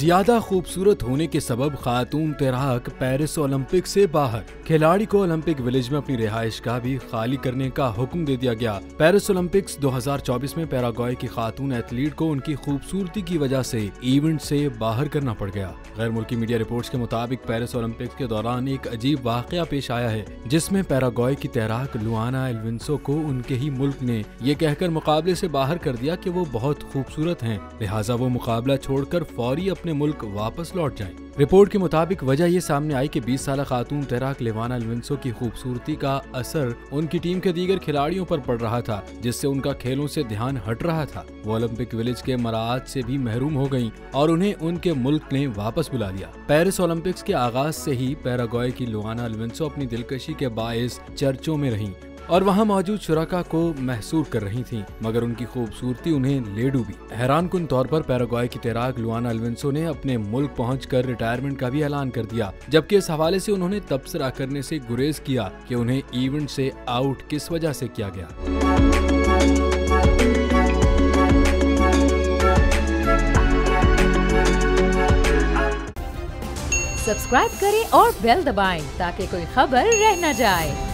ज्यादा खूबसूरत होने के सबब खातून तैराक पेरिस ओलंपिक से बाहर। खिलाड़ी को ओलंपिक विलेज में अपनी रिहाइशगाह भी खाली करने का हुक्म दे दिया गया। पेरिस ओलंपिक्स 2024 में पैराग्वे की खातून एथलीट को उनकी खूबसूरती की वजह से इवेंट से बाहर करना पड़ गया। गैर मुल्की मीडिया रिपोर्ट्स के मुताबिक पेरिस ओलंपिक्स के दौरान एक अजीब वाकया पेश आया है, जिसमें पैराग्वे की तैराक लुआना एल्विंसो को उनके ही मुल्क ने ये कहकर मुकाबले से बाहर कर दिया कि वो बहुत खूबसूरत हैं, लिहाजा वो मुकाबला छोड़कर फौरी अपने मुल्क वापस लौट जाएं। रिपोर्ट के मुताबिक वजह ये सामने आई कि 20 साल खातून तैराक लुआना एल्विंसो की खूबसूरती का असर उनकी टीम के दीगर खिलाड़ियों पर पड़ रहा था, जिससे उनका खेलों से ध्यान हट रहा था। वो ओलंपिक विलेज के मराहत से भी महरूम हो गयीं और उन्हें उनके मुल्क ने वापस बुला लिया। पेरिस ओलंपिक्स के आगाज से ही पैराग्वे की लुआना एल्विंसो अपनी दिलकशी के बायस चर्चों में रहीं और वहां मौजूद शुरका को महसूर कर रही थीं, मगर उनकी खूबसूरती उन्हें ले डूबी। हैरानकुन तौर पर पैराग्वे की तैराक लुआना एल्विंसो ने अपने मुल्क पहुंचकर रिटायरमेंट का भी ऐलान कर दिया, जबकि इस हवाले से उन्होंने तबसरा करने से गुरेज किया कि उन्हें इवेंट से आउट किस वजह से किया गया। सब्सक्राइब करें और बेल दबाएं ताकि कोई खबर रह न जाए।